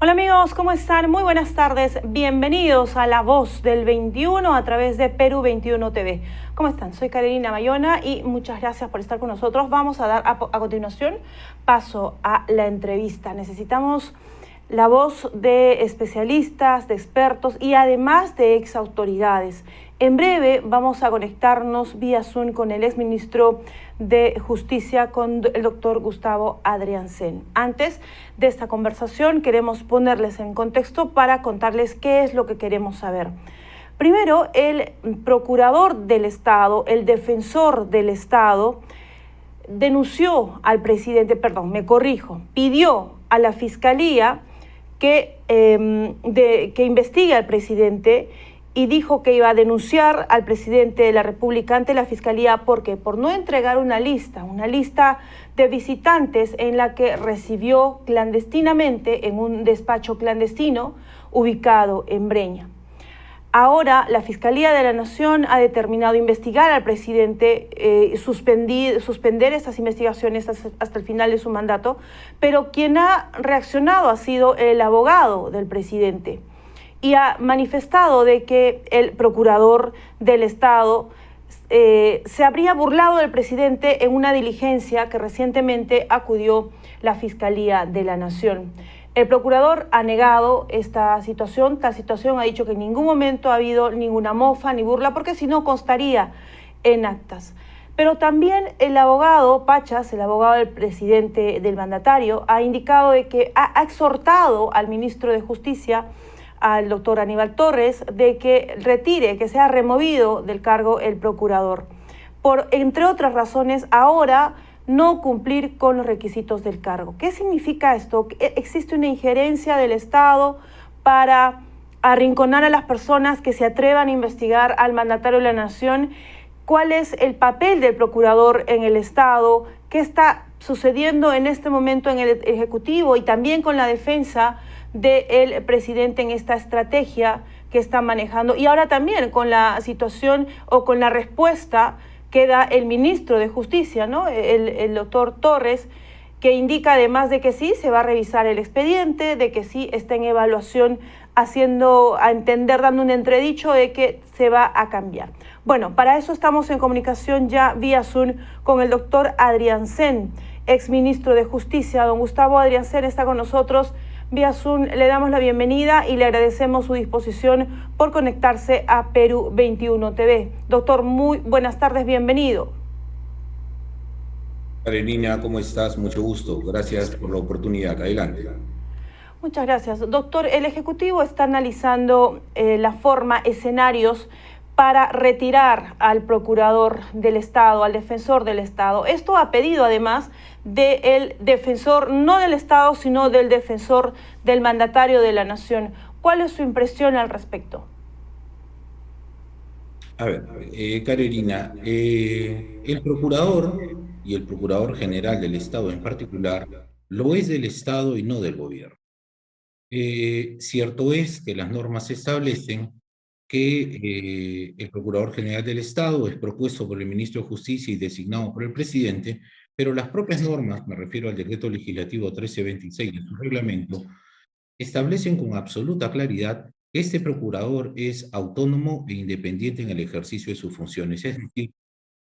Hola amigos, ¿cómo están? Muy buenas tardes. Bienvenidos a La Voz del 21 a través de Perú 21 TV. ¿Cómo están? Soy Carolina Bayona y muchas gracias por estar con nosotros. Vamos a dar a continuación paso a la entrevista. Necesitamos la voz de especialistas, de expertos y además de ex autoridades. En breve vamos a conectarnos vía Zoom con el exministro de Justicia, con el doctor Gustavo Adriancén. Antes de esta conversación queremos ponerles en contexto para contarles qué es lo que queremos saber. Primero, el procurador del Estado, el defensor del Estado, denunció al presidente, pidió a la Fiscalía que investigue al presidente y dijo que iba a denunciar al presidente de la República ante la Fiscalía. ¿Por qué? Por no entregar una lista de visitantes en la que recibió clandestinamente en un despacho clandestino ubicado en Breña. Ahora la Fiscalía de la Nación ha determinado investigar al presidente, suspender estas investigaciones hasta el final de su mandato, pero quien ha reaccionado ha sido el abogado del presidente y ha manifestado de que el procurador del Estado se habría burlado del presidente en una diligencia que recientemente acudió la Fiscalía de la Nación. El procurador ha negado tal situación, ha dicho que en ningún momento ha habido ninguna mofa ni burla, porque si no constaría en actas. Pero también el abogado Pachas, el abogado del presidente, del mandatario, ha indicado de que ha exhortado al ministro de Justicia, al doctor Aníbal Torres, de que retire, que sea removido del cargo el procurador, por, entre otras razones, ahora no cumplir con los requisitos del cargo. ¿Qué significa esto? ¿Existe una injerencia del Estado para arrinconar a las personas que se atrevan a investigar al mandatario de la Nación? ¿Cuál es el papel del procurador en el Estado? ¿Qué está sucediendo en este momento en el Ejecutivo y también con la defensa del presidente en esta estrategia que está manejando? Y ahora también con la situación o con la respuesta que da el ministro de Justicia, ¿no? El doctor Torres, que indica además de que sí se va a revisar el expediente, de que sí está en evaluación, haciendo a entender, dando un entredicho de que se va a cambiar. Bueno, para eso estamos en comunicación ya vía Zoom con el doctor Adriancén, exministro de Justicia. Don Gustavo Adriancén está con nosotros vía Zoom. Le damos la bienvenida y le agradecemos su disposición por conectarse a Perú 21 TV. Doctor, muy buenas tardes, bienvenido. Carolina, ¿cómo estás? Mucho gusto. Gracias por la oportunidad. Adelante. Muchas gracias. Doctor, el Ejecutivo está analizando escenarios para retirar al procurador del Estado, al defensor del Estado. Esto a pedido además del defensor, no del Estado, sino del defensor del mandatario de la Nación. ¿Cuál es su impresión al respecto? A ver, Carolina, el procurador y el procurador general del Estado en particular lo es del Estado y no del gobierno. Cierto es que las normas establecen que el Procurador General del Estado es propuesto por el Ministro de Justicia y designado por el presidente, pero las propias normas, me refiero al Decreto Legislativo 1326 de su reglamento, establecen con absoluta claridad que este procurador es autónomo e independiente en el ejercicio de sus funciones. Es decir,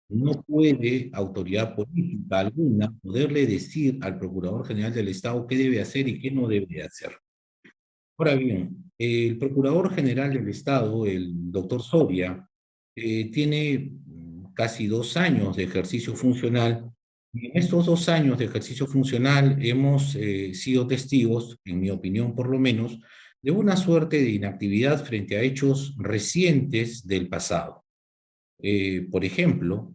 no puede autoridad política alguna poderle decir al Procurador General del Estado qué debe hacer y qué no debe hacer. Ahora bien, el Procurador General del Estado, el doctor Soria, tiene casi 2 años de ejercicio funcional, y en estos 2 años de ejercicio funcional hemos sido testigos, en mi opinión por lo menos, de una suerte de inactividad frente a hechos recientes del pasado. Por ejemplo,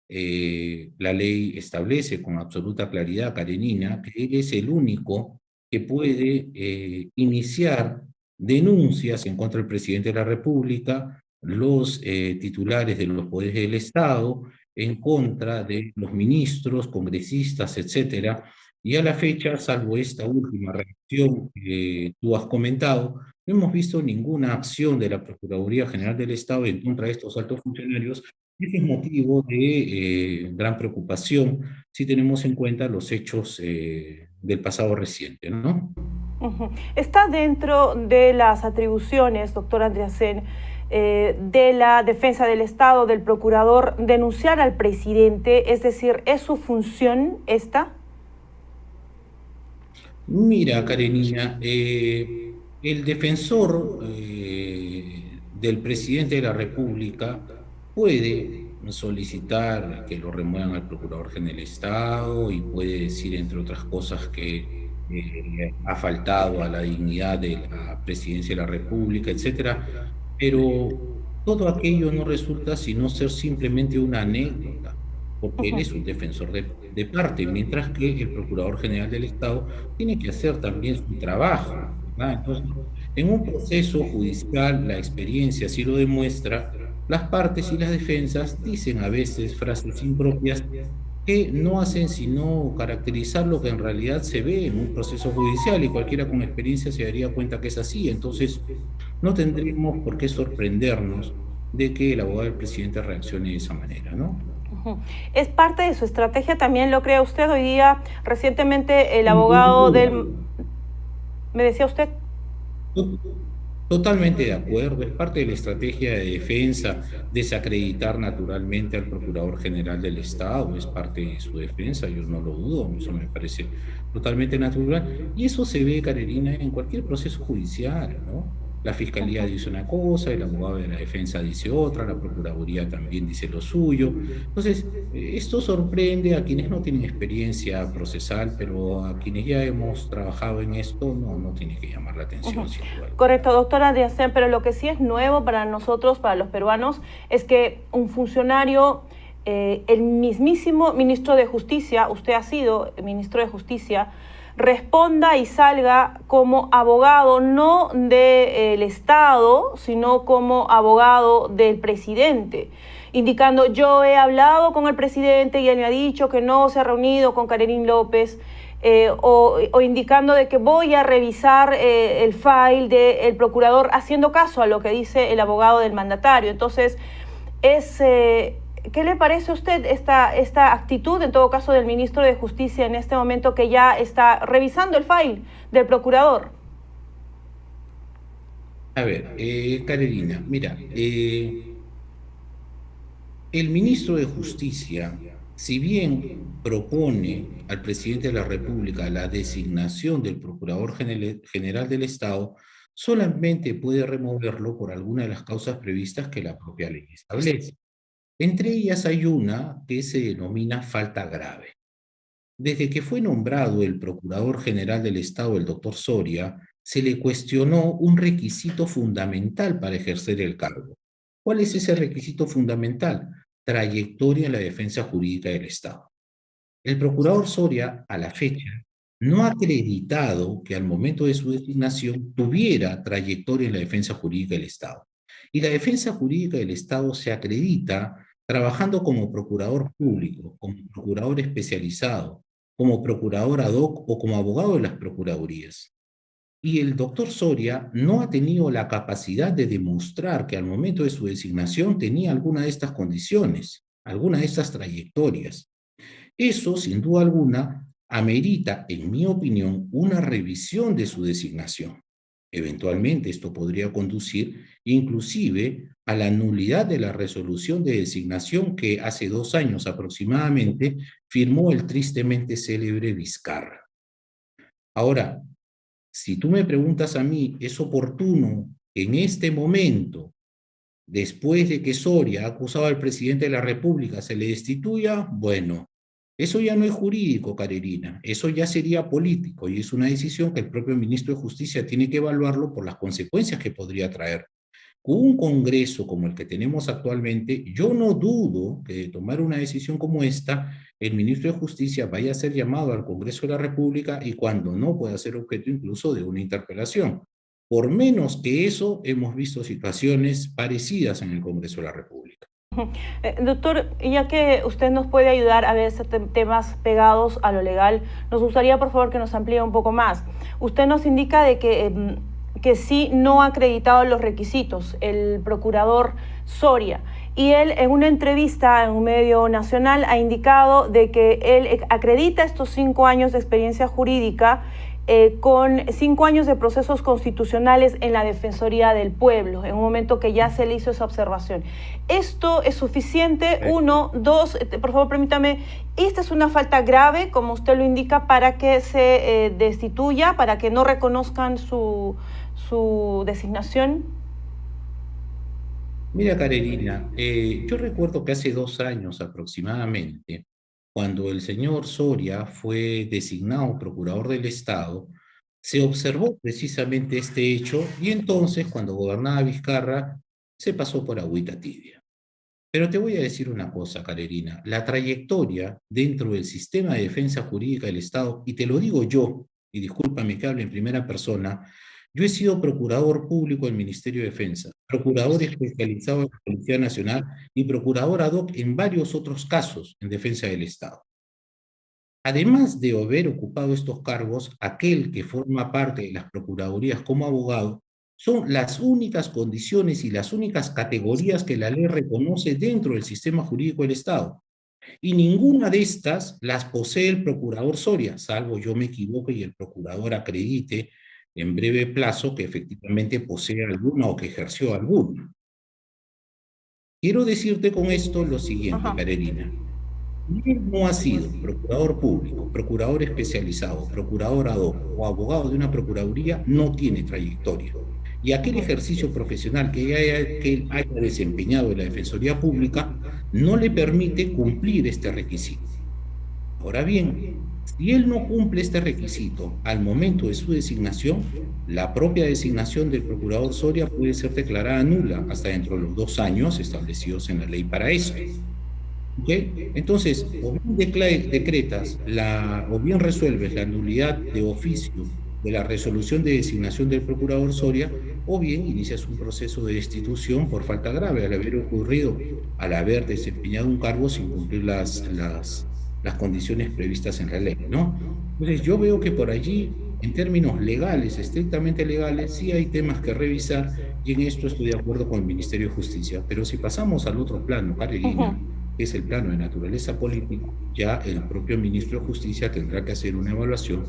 la ley establece con absoluta claridad, Karenina, que él es el único que puede iniciar denuncias en contra del presidente de la República, los titulares de los poderes del Estado, en contra de los ministros, congresistas, etcétera. Y a la fecha, salvo esta última reacción que tú has comentado, no hemos visto ninguna acción de la Procuraduría General del Estado en contra de estos altos funcionarios. Ese es motivo de gran preocupación si tenemos en cuenta los hechos del pasado reciente, ¿no? ¿Está dentro de las atribuciones, doctor Andreasen, de la defensa del Estado, del procurador, denunciar al presidente? Es decir, ¿es su función esta? Mira, Karenina, el defensor del presidente de la República puede solicitar que lo remuevan al procurador general del Estado y puede decir, entre otras cosas, que ha faltado a la dignidad de la presidencia de la República, etcétera. Pero todo aquello no resulta sino ser simplemente una anécdota, porque él es un defensor de parte, mientras que el Procurador General del Estado tiene que hacer también su trabajo, ¿verdad? Entonces, en un proceso judicial, la experiencia sí lo demuestra, las partes y las defensas dicen a veces frases impropias que no hacen sino caracterizar lo que en realidad se ve en un proceso judicial, y cualquiera con experiencia se daría cuenta que es así. Entonces, no tendremos por qué sorprendernos de que el abogado del presidente reaccione de esa manera, ¿no? ¿Es parte de su estrategia también, lo cree usted? Hoy día, recientemente, el Sin abogado duda. del... ¿Me decía usted? Totalmente de acuerdo, es parte de la estrategia de defensa desacreditar naturalmente al Procurador General del Estado, es parte de su defensa, yo no lo dudo, eso me parece totalmente natural, y eso se ve, Carolina, en cualquier proceso judicial, ¿no? La Fiscalía dice una cosa, el abogado de la defensa dice otra, la Procuraduría también dice lo suyo. Entonces, esto sorprende a quienes no tienen experiencia procesal, pero a quienes ya hemos trabajado en esto, no tiene que llamar la atención, sin duda alguna. Correcto, doctora Andreasen, pero lo que sí es nuevo para nosotros, para los peruanos, es que un funcionario, el mismísimo ministro de Justicia, usted ha sido ministro de Justicia, responda y salga como abogado no del Estado, sino como abogado del presidente, indicando: yo he hablado con el presidente y él me ha dicho que no se ha reunido con Caroline López, o indicando de que voy a revisar el file del procurador, haciendo caso a lo que dice el abogado del mandatario. Entonces, ¿qué le parece a usted esta actitud, en todo caso, del ministro de Justicia en este momento, que ya está revisando el file del procurador? A ver, Carolina, mira, el ministro de Justicia, si bien propone al presidente de la República la designación del Procurador General del Estado, solamente puede removerlo por alguna de las causas previstas que la propia ley establece. Entre ellas hay una que se denomina falta grave. Desde que fue nombrado el Procurador General del Estado, el doctor Soria, se le cuestionó un requisito fundamental para ejercer el cargo. ¿Cuál es ese requisito fundamental? Trayectoria en la defensa jurídica del Estado. El procurador Soria, a la fecha, no ha acreditado que al momento de su designación tuviera trayectoria en la defensa jurídica del Estado. Y la defensa jurídica del Estado se acredita trabajando como procurador público, como procurador especializado, como procurador ad hoc o como abogado de las procuradurías. Y el doctor Soria no ha tenido la capacidad de demostrar que al momento de su designación tenía alguna de estas condiciones, alguna de estas trayectorias. Eso, sin duda alguna, amerita, en mi opinión, una revisión de su designación. Eventualmente esto podría conducir inclusive a la nulidad de la resolución de designación que hace 2 años aproximadamente firmó el tristemente célebre Vizcarra. Ahora, si tú me preguntas a mí, ¿es oportuno que en este momento, después de que Soria ha acusado al presidente de la República, se le destituya? Bueno, eso ya no es jurídico, Carolina, eso ya sería político y es una decisión que el propio ministro de Justicia tiene que evaluarlo por las consecuencias que podría traer. Con un Congreso como el que tenemos actualmente, yo no dudo que de tomar una decisión como esta, el ministro de Justicia vaya a ser llamado al Congreso de la República y cuando no pueda ser objeto incluso de una interpelación. Por menos que eso, hemos visto situaciones parecidas en el Congreso de la República. Doctor, ya que usted nos puede ayudar a ver estos temas pegados a lo legal, nos gustaría, por favor, que nos amplíe un poco más. Usted nos indica de que sí no ha acreditado los requisitos el procurador Soria, y él en una entrevista en un medio nacional ha indicado de que él acredita estos 5 años de experiencia jurídica con 5 años de procesos constitucionales en la Defensoría del Pueblo, en un momento que ya se le hizo esa observación. ¿Esto es suficiente? Uno, dos, por favor permítame, ¿esta es una falta grave, como usted lo indica, para que se destituya, para que no reconozcan su designación? Mira, Carolina, yo recuerdo que hace 2 años aproximadamente, cuando el señor Soria fue designado procurador del Estado, se observó precisamente este hecho y entonces, cuando gobernaba Vizcarra, se pasó por agüita tibia. Pero te voy a decir una cosa, Carolina, la trayectoria dentro del sistema de defensa jurídica del Estado, y te lo digo yo, y discúlpame que hable en primera persona, yo he sido procurador público del Ministerio de Defensa, procurador especializado en la Policía Nacional y procurador ad hoc en varios otros casos en defensa del Estado. Además de haber ocupado estos cargos, aquel que forma parte de las procuradurías como abogado son las únicas condiciones y las únicas categorías que la ley reconoce dentro del sistema jurídico del Estado. Y ninguna de estas las posee el procurador Soria, salvo yo me equivoque y el procurador acredite en breve plazo que efectivamente posee alguna o que ejerció alguna. Quiero decirte con esto lo siguiente, Ajá. Carolina. Él no ha sido procurador público, procurador especializado, procurador ad hoc o abogado de una procuraduría, no tiene trayectoria. Y aquel ejercicio profesional que él haya desempeñado en la Defensoría Pública no le permite cumplir este requisito. Ahora bien, si él no cumple este requisito al momento de su designación, la propia designación del procurador Soria puede ser declarada nula hasta dentro de los 2 años establecidos en la ley para eso. ¿Okay? Entonces, o bien decretas o bien resuelves la nulidad de oficio de la resolución de designación del procurador Soria, o bien inicias un proceso de destitución por falta grave al haber desempeñado un cargo sin cumplir las condiciones previstas en la ley, ¿no? Entonces, yo veo que por allí, en términos legales, estrictamente legales, sí hay temas que revisar y en esto estoy de acuerdo con el Ministerio de Justicia. Pero si pasamos al otro plano, Carolina, que es el plano de naturaleza política, ya el propio ministro de Justicia tendrá que hacer una evaluación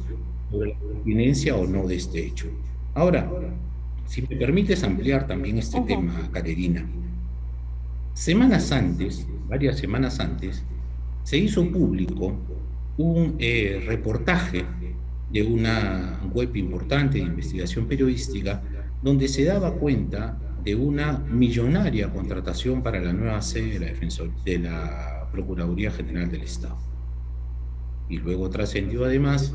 sobre la pertinencia o no de este hecho. Ahora, si me permites ampliar también este tema, Carolina, semanas antes, varias semanas antes, se hizo público un reportaje de una web importante de investigación periodística donde se daba cuenta de una millonaria contratación para la nueva sede de la Procuraduría General del Estado. Y luego trascendió además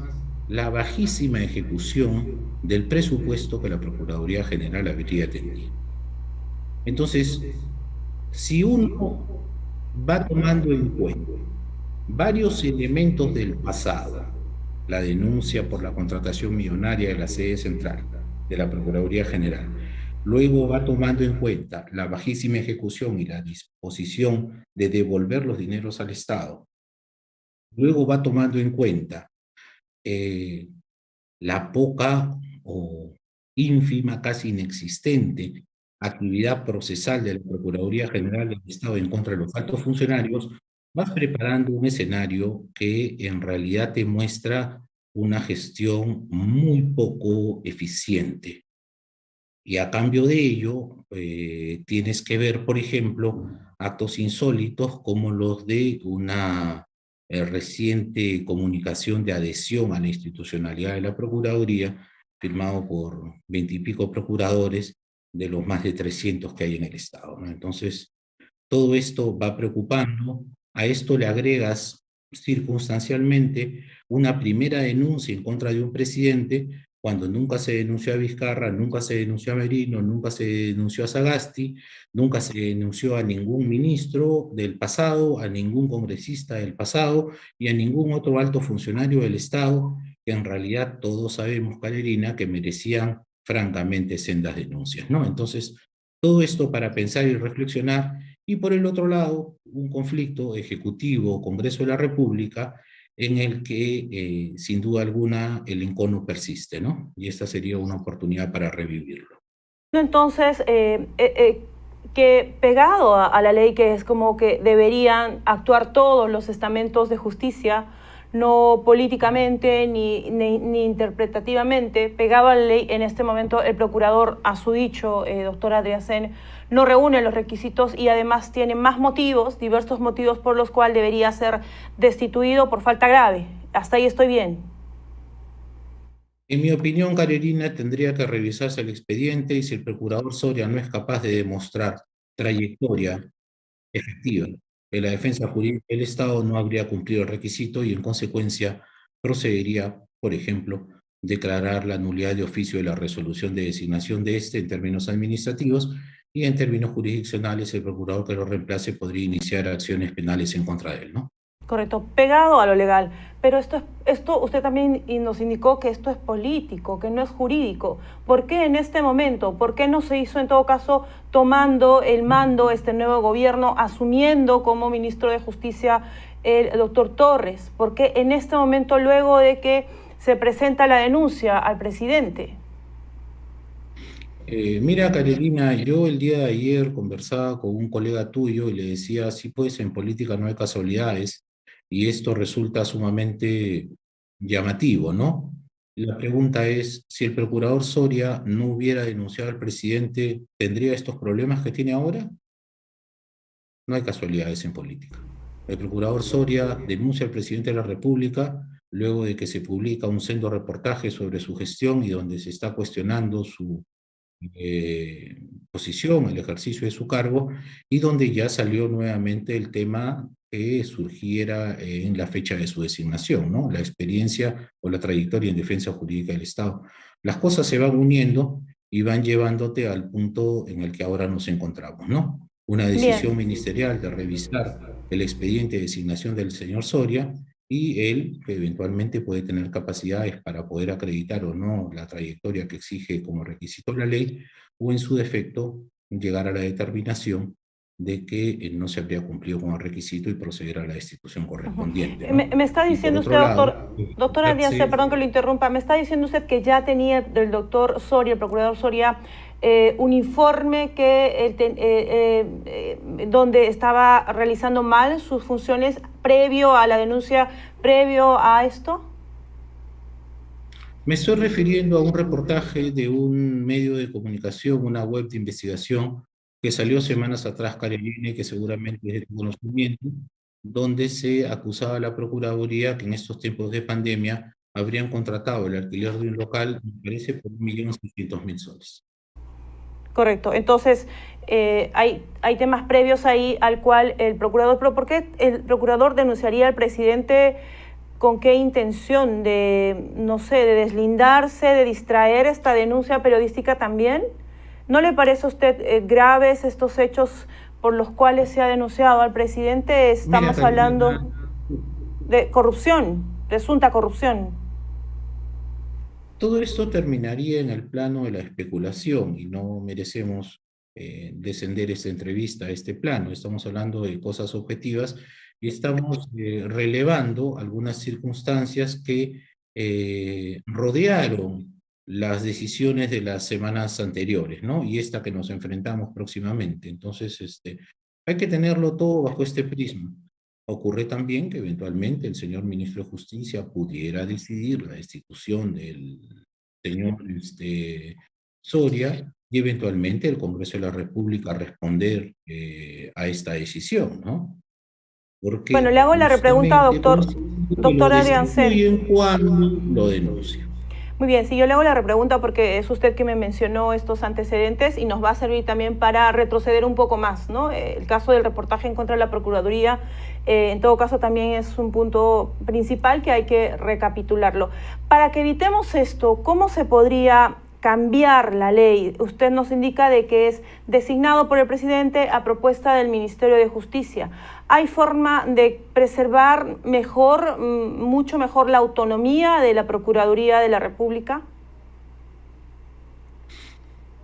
la bajísima ejecución del presupuesto que la Procuraduría General habría tenido. Entonces, si uno va tomando en cuenta varios elementos del pasado, la denuncia por la contratación millonaria de la sede central de la Procuraduría General, luego va tomando en cuenta la bajísima ejecución y la disposición de devolver los dineros al Estado, luego va tomando en cuenta la poca o ínfima, casi inexistente actividad procesal de la Procuraduría General del Estado en contra de los altos funcionarios, vas preparando un escenario que en realidad te muestra una gestión muy poco eficiente. Y a cambio de ello, tienes que ver, por ejemplo, actos insólitos como los de una reciente comunicación de adhesión a la institucionalidad de la Procuraduría, firmado por 20 y pico procuradores de los más de 300 que hay en el Estado, ¿no? Entonces, todo esto va preocupando. A esto le agregas circunstancialmente una primera denuncia en contra de un presidente cuando nunca se denunció a Vizcarra, nunca se denunció a Merino, nunca se denunció a Sagasti, nunca se denunció a ningún ministro del pasado, a ningún congresista del pasado y a ningún otro alto funcionario del Estado, que en realidad todos sabemos, Carolina, que merecían francamente sendas denuncias, ¿no? Entonces, todo esto para pensar y reflexionar, y por el otro lado, un conflicto ejecutivo, Congreso de la República, en el que, sin duda alguna, el encono persiste, ¿no? Y esta sería una oportunidad para revivirlo. Entonces, que pegado a la ley, que es como que deberían actuar todos los estamentos de justicia, no políticamente ni interpretativamente, pegado a la ley. En este momento el procurador, a su dicho, doctor Adriancén, no reúne los requisitos y además tiene más motivos, diversos motivos por los cuales debería ser destituido por falta grave. Hasta ahí estoy bien. En mi opinión, Carolina, tendría que revisarse el expediente y si el procurador Soria no es capaz de demostrar trayectoria efectiva de la defensa jurídica del Estado, no habría cumplido el requisito y en consecuencia procedería, por ejemplo, declarar la nulidad de oficio de la resolución de designación de este en términos administrativos y en términos jurisdiccionales el procurador que lo reemplace podría iniciar acciones penales en contra de él, ¿no? Correcto, pegado a lo legal. Pero esto usted también nos indicó que esto es político, que no es jurídico. ¿Por qué en este momento? ¿Por qué no se hizo en todo caso tomando el mando este nuevo gobierno, asumiendo como ministro de Justicia el doctor Torres? ¿Por qué en este momento, luego de que se presenta la denuncia al presidente? Mira, Carolina, yo el día de ayer conversaba con un colega tuyo y le decía, sí, pues en política no hay casualidades y esto resulta sumamente llamativo, ¿no? La pregunta es, si el procurador Soria no hubiera denunciado al presidente, ¿tendría estos problemas que tiene ahora? No hay casualidades en política. El procurador Soria denuncia al presidente de la República luego de que se publica un sendo reportaje sobre su gestión y donde se está cuestionando su posición, el ejercicio de su cargo, y donde ya salió nuevamente el tema que surgiera en la fecha de su designación, ¿no? La experiencia o la trayectoria en defensa jurídica del Estado. Las cosas se van uniendo y van llevándote al punto en el que ahora nos encontramos, ¿no? Una decisión Bien. ministerial de revisar el expediente de designación del señor Soria y él que eventualmente puede tener capacidades para poder acreditar o no la trayectoria que exige como requisito la ley, o en su defecto llegar a la determinación de que no se habría cumplido con el requisito y proceder a la destitución correspondiente, ¿no? Me está Y por diciendo usted, otro lado, doctora Díaz, perdón que lo interrumpa, me está diciendo usted que ya tenía del doctor Soria, el procurador Soria, un informe que donde estaba realizando mal sus funciones previo a la denuncia, previo a esto. me estoy refiriendo a un reportaje de un medio de comunicación, una web de investigación, que salió semanas atrás, Carolina, y que seguramente es de tu conocimiento, donde se acusaba a la Procuraduría que en estos tiempos de pandemia habrían contratado el alquiler de un local, me parece, por 1.600.000 soles. Correcto. Entonces, hay temas previos ahí al cual el procurador, pero ¿por qué el procurador denunciaría al presidente? ¿Con qué intención? De, no sé, de deslindarse, de distraer esta denuncia periodística también. ¿No le parece a usted graves estos hechos por los cuales se ha denunciado al presidente? Mira, Estamos Carolina, hablando de corrupción, presunta corrupción. todo esto terminaría en el plano de la especulación y no merecemos descender esta entrevista a este plano. Estamos hablando de cosas objetivas y estamos relevando algunas circunstancias que rodearon las decisiones de las semanas anteriores, ¿no? Y esta que nos enfrentamos próximamente. Entonces, hay que tenerlo todo bajo este prisma. Ocurre también que eventualmente el señor ministro de Justicia pudiera decidir la destitución del señor Soria y eventualmente el Congreso de la República responder a esta decisión, ¿no? Bueno, Porque le hago la repregunta, justamente considero que lo doctor destituyen Adriancén. cuando lo denuncian. Muy bien, sí, yo le hago la pregunta porque es usted que me mencionó estos antecedentes y nos va a servir también para retroceder un poco más, ¿no? El caso del reportaje en contra de la Procuraduría, en todo caso, también es un punto principal que hay que recapitularlo. Para que evitemos esto, ¿cómo se podría cambiar la ley? Usted nos indica de que es designado por el presidente a propuesta del Ministerio de Justicia. ¿Hay forma de preservar mejor, mucho mejor la autonomía de la Procuraduría de la República?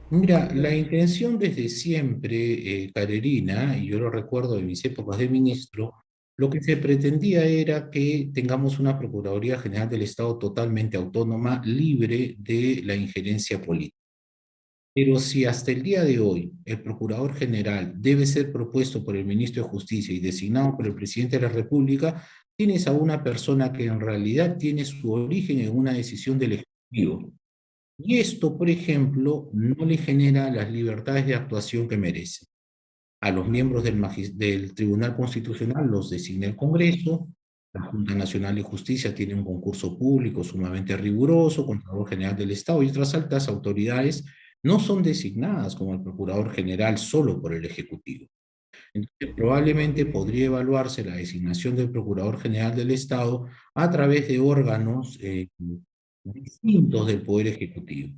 Mira, la intención desde siempre, Carolina, y yo lo recuerdo de mis épocas de ministro, lo que se pretendía era que tengamos una Procuraduría General del Estado totalmente autónoma, libre de la injerencia política. Pero si hasta el día de hoy el Procurador General debe ser propuesto por el Ministro de Justicia y designado por el Presidente de la República, tienes a una persona que en realidad tiene su origen en una decisión del Ejecutivo. Y esto, por ejemplo, no le genera las libertades de actuación que merece. A los miembros del Tribunal Constitucional los designa el Congreso, la Junta Nacional de Justicia tiene un concurso público sumamente riguroso, Contralor General del Estado y otras altas autoridades no son designadas como el Procurador General solo por el Ejecutivo. Entonces, probablemente podría evaluarse la designación del Procurador General del Estado a través de órganos distintos del Poder Ejecutivo.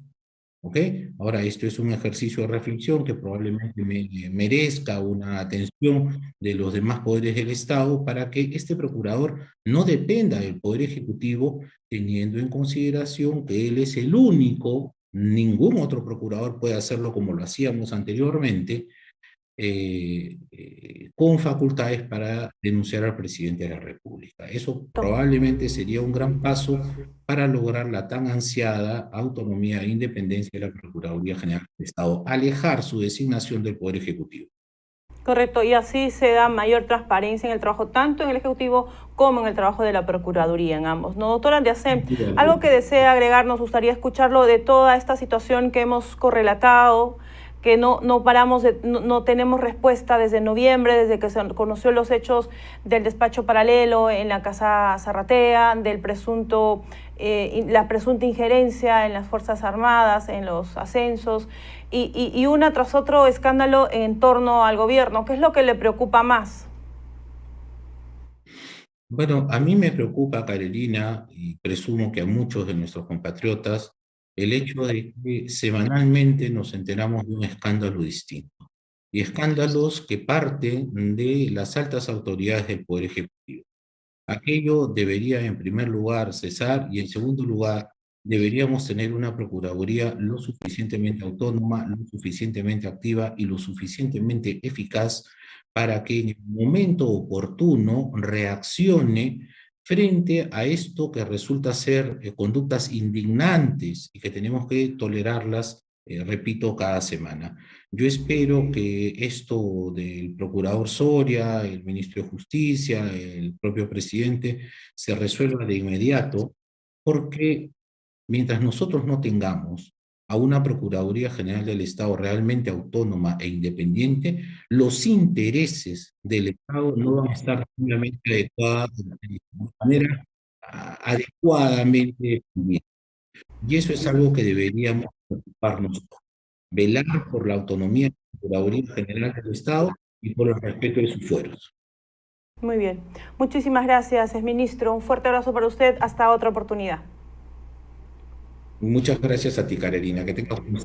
¿Ok? Ahora, esto es un ejercicio de reflexión que probablemente merezca una atención de los demás poderes del Estado para que este procurador no dependa del Poder Ejecutivo, teniendo en consideración que él es el único, ningún otro procurador puede hacerlo como lo hacíamos anteriormente, con facultades para denunciar al presidente de la República. Eso probablemente sería un gran paso para lograr la tan ansiada autonomía e independencia de la Procuraduría General del Estado, alejar su designación del Poder Ejecutivo. Correcto, y así se da mayor transparencia en el trabajo, tanto en el Ejecutivo como en el trabajo de la Procuraduría, en ambos. ¿No, doctor Andreasen? Algo que desea agregar, nos gustaría escucharlo de toda esta situación que hemos correlatado, que no paramos, no tenemos respuesta desde noviembre, desde que se conoció los hechos del despacho paralelo en la Casa Zarratea, del la presunta injerencia en las Fuerzas Armadas, en los ascensos, y una tras otro escándalo en torno al gobierno. ¿Qué es lo que le preocupa más? Bueno, a mí me preocupa, Carolina, y presumo que a muchos de nuestros compatriotas, el hecho de que semanalmente nos enteramos de un escándalo distinto. Y escándalos que parten de las altas autoridades del Poder Ejecutivo. Aquello debería, en primer lugar, cesar y, en segundo lugar, deberíamos tener una Procuraduría lo suficientemente autónoma, lo suficientemente activa y lo suficientemente eficaz para que en el momento oportuno reaccione frente a esto que resulta ser conductas indignantes y que tenemos que tolerarlas, repito, cada semana. Yo espero que esto del procurador Soria, el ministro de Justicia, el propio presidente, se resuelva de inmediato, porque mientras nosotros no tengamos a una Procuraduría General del Estado realmente autónoma e independiente, los intereses del Estado no van a estar simplemente adecuados de manera adecuadamente definida. Y eso es algo que deberíamos preocuparnos, velar por la autonomía de la Procuraduría General del Estado y por el respeto de sus fueros. Muy bien. Muchísimas gracias, exministro. Un fuerte abrazo para usted. Hasta otra oportunidad. Muchas gracias a ti, Carolina. Que tengas un...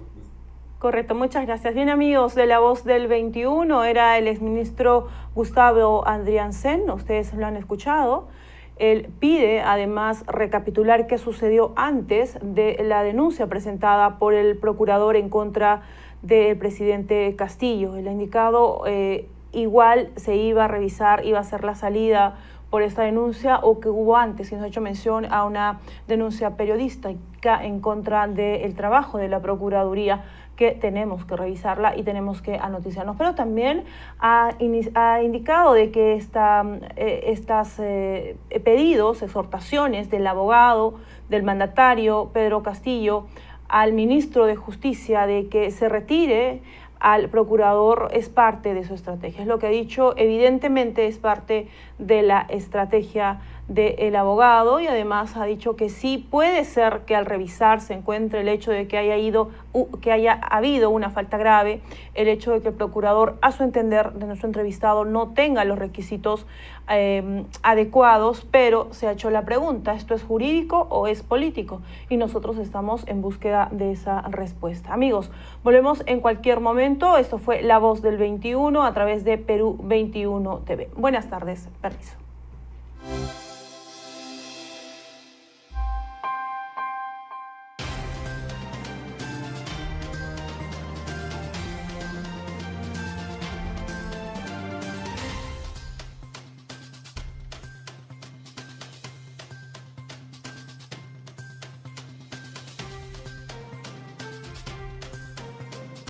Correcto, muchas gracias. Bien, amigos, de La Voz del 21 era el exministro Gustavo Andreasen. Ustedes lo han escuchado. Él pide, además, recapitular qué sucedió antes de la denuncia presentada por el procurador en contra del presidente Castillo. Él ha indicado igual se iba a revisar, iba a hacer la salida por esta denuncia o que hubo antes, y nos ha hecho mención a una denuncia periodística en contra del trabajo de la Procuraduría, que tenemos que revisarla y tenemos que anoticiarnos. Pero también ha indicado de que estas pedidos, exhortaciones del abogado, del mandatario Pedro Castillo, al ministro de Justicia de que se retire al procurador es parte de su estrategia. Es lo que ha dicho, evidentemente es parte de la estrategia del abogado, y además ha dicho que sí puede ser que al revisar se encuentre el hecho de que haya habido una falta grave, el hecho de que el procurador, a su entender, de nuestro entrevistado, no tenga los requisitos adecuados, pero se ha hecho la pregunta, ¿esto es jurídico o es político? Y nosotros estamos en búsqueda de esa respuesta. Amigos, volvemos en cualquier momento. Esto fue La Voz del 21 a través de Perú 21 TV. Buenas tardes, permiso.